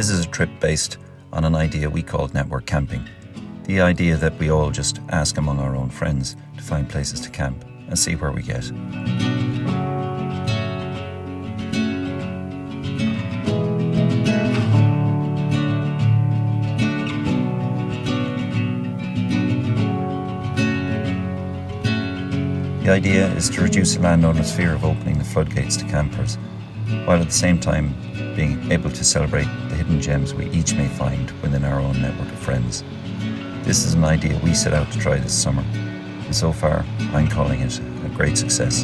This is a trip based on an idea we called network camping. The idea that we all just ask among our own friends to find places to camp and see where we get. The idea is to reduce the landowner's fear of opening the floodgates to campers, while at the same time being able to celebrate the hidden gems we each may find within our own network of friends. This is an idea we set out to try this summer, and so far I'm calling it a great success.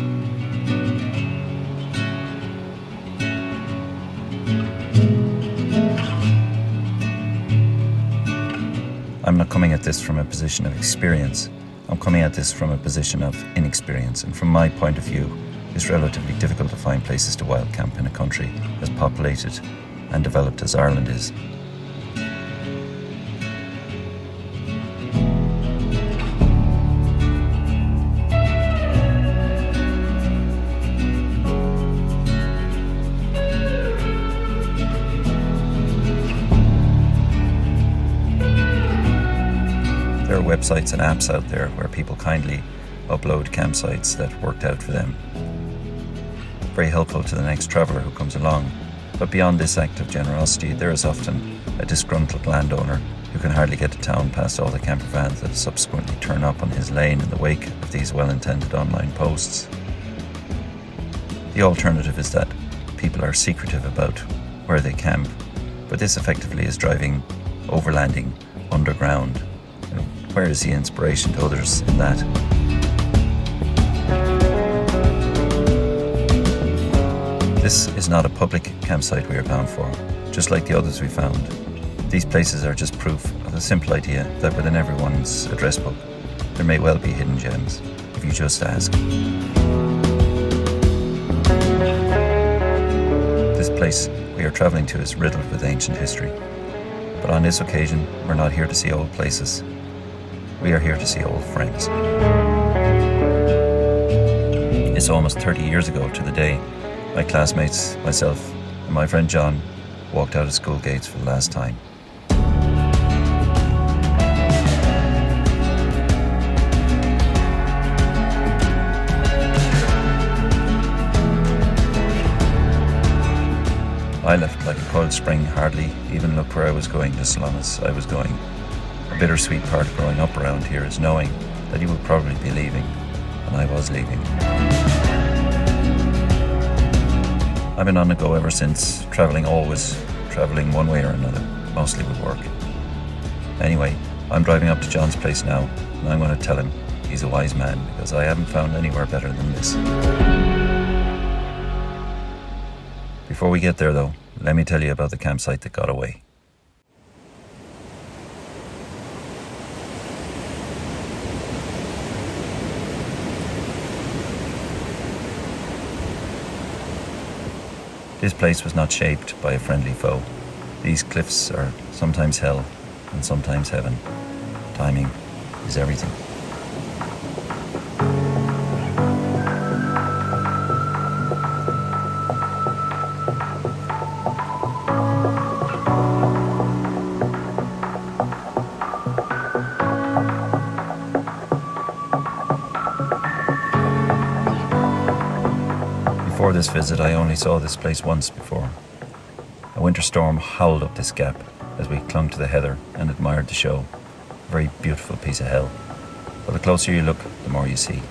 I'm not coming at this from a position of experience. I'm coming at this from a position of inexperience, and from my point of view, it's relatively difficult to find places to wild camp in a country as populated and developed as Ireland is. There are websites and apps out there where people kindly upload campsites that worked out for them. Very helpful to the next traveller who comes along. But beyond this act of generosity, there is often a disgruntled landowner who can hardly get to town past all the camper vans that subsequently turn up on his lane in the wake of these well-intended online posts. The alternative is that people are secretive about where they camp, but this effectively is driving Overlanding Underground. Where is the inspiration to others in that? This is not a public campsite we are bound for, just like the others we found. These places are just proof of the simple idea that within everyone's address book, there may well be hidden gems, if you just ask. This place we are travelling to is riddled with ancient history. But on this occasion, we're not here to see old places. We are here to see old friends. It's almost 30 years ago to the day my classmates, myself, and my friend John walked out of school gates for the last time. I left like a coiled spring, hardly even looked where I was going, just as long as I was going. A bittersweet part of growing up around here is knowing that you would probably be leaving, and I was leaving. I've been on the go ever since, travelling one way or another, mostly with work. Anyway, I'm driving up to John's place now, and I'm going to tell him he's a wise man, because I haven't found anywhere better than this. Before we get there though, let me tell you about the campsite that got away. This place was not shaped by a friendly foe. These cliffs are sometimes hell and sometimes heaven. Timing is everything. Before this visit, I only saw this place once before. A winter storm howled up this gap as we clung to the heather and admired the show. A very beautiful piece of hell. But the closer you look, the more you see.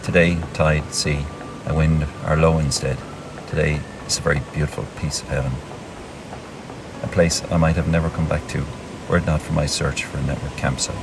Today, tide, sea, and wind are low instead. Today, it's a very beautiful piece of heaven. A place I might have never come back to were it not for my search for a network campsite.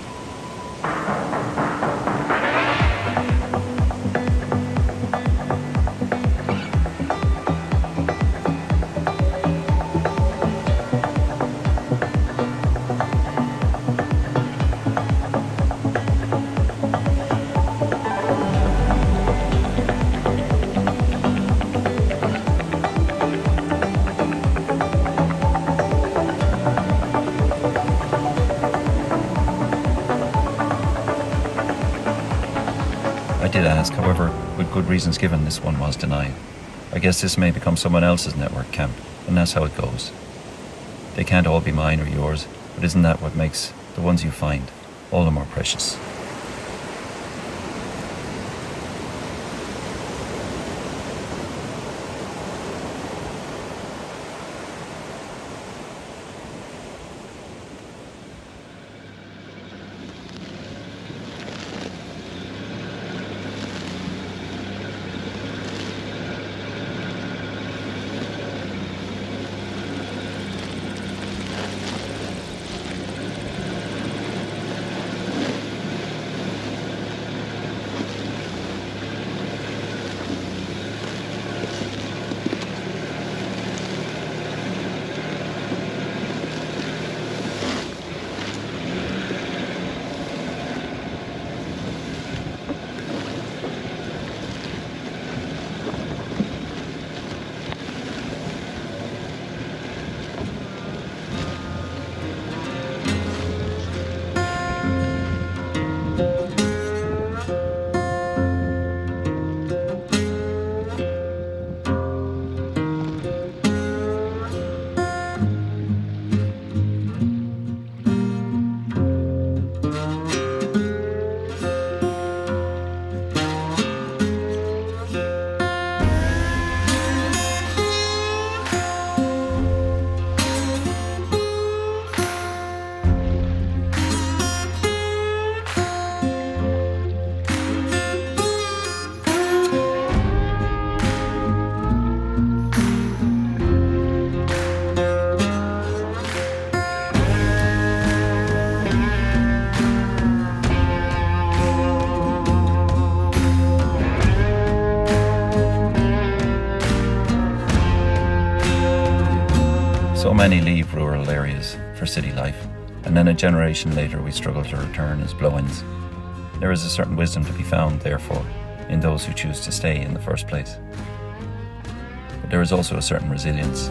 I did ask, however, with good reasons given, this one was denied. I guess this may become someone else's network camp, and that's how it goes. They can't all be mine or yours, but isn't that what makes the ones you find all the more precious? So many leave rural areas for city life, and then a generation later we struggle to return as blow-ins. There is a certain wisdom to be found, therefore, in those who choose to stay in the first place. But there is also a certain resilience.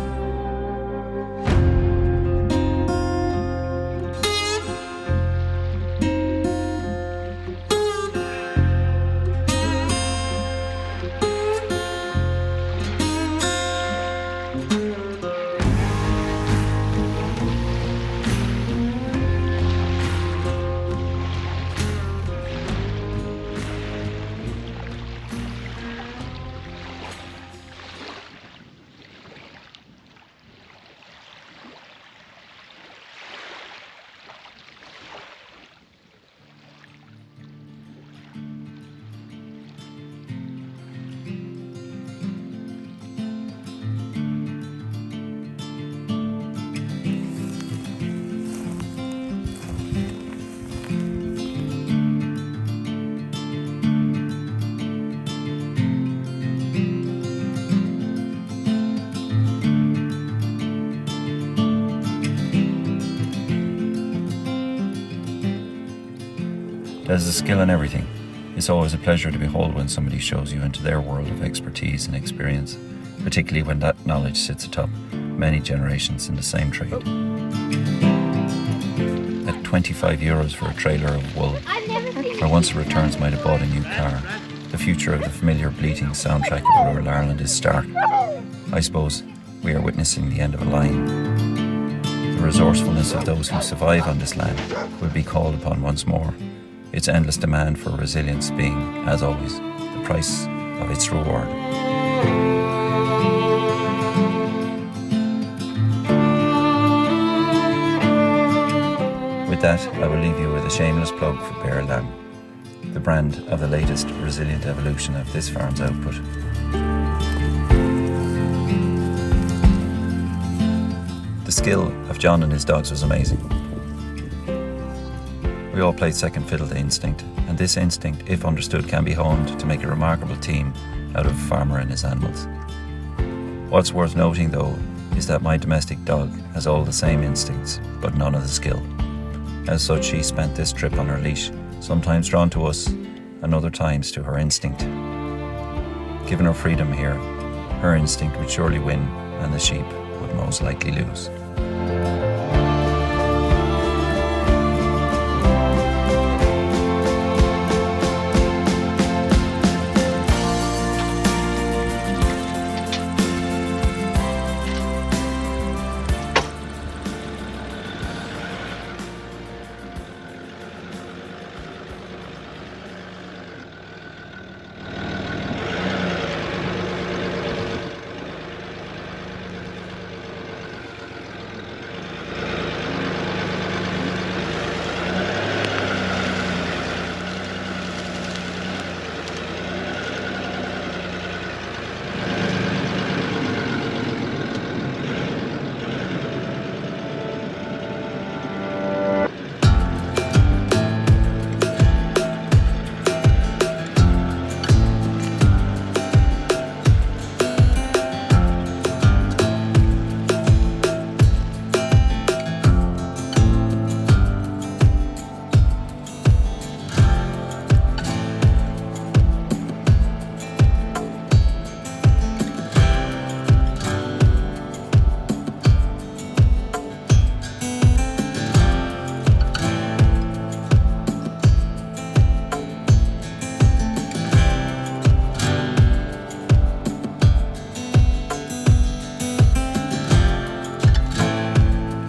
There's a skill in everything. It's always a pleasure to behold when somebody shows you into their world of expertise and experience, particularly when that knowledge sits atop many generations in the same trade. At 25 euros for a trailer of wool, where once the returns might have bought a new car, the future of the familiar bleating soundtrack of rural Ireland is stark. I suppose we are witnessing the end of a line. The resourcefulness of those who survive on this land will be called upon once more, its endless demand for resilience being, as always, the price of its reward. With that, I will leave you with a shameless plug for Bear Lamb, the brand of the latest resilient evolution of this farm's output. The skill of John and his dogs was amazing. We all played second fiddle to instinct, and this instinct, if understood, can be honed to make a remarkable team out of a farmer and his animals. What's worth noting, though, is that my domestic dog has all the same instincts, but none of the skill. As such, she spent this trip on her leash, sometimes drawn to us, and other times to her instinct. Given her freedom here, her instinct would surely win, and the sheep would most likely lose.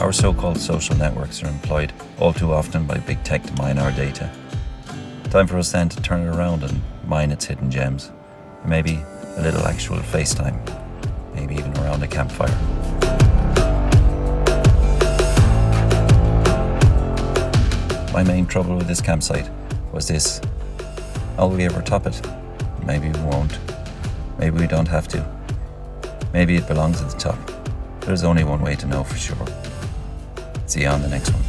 Our so-called social networks are employed all too often by big tech to mine our data. Time for us then to turn it around and mine its hidden gems. Maybe a little actual FaceTime. Maybe even around a campfire. My main trouble with this campsite was this. Will we ever top it? Maybe we won't. Maybe we don't have to. Maybe it belongs at the top. There's only one way to know for sure. See you on the next one.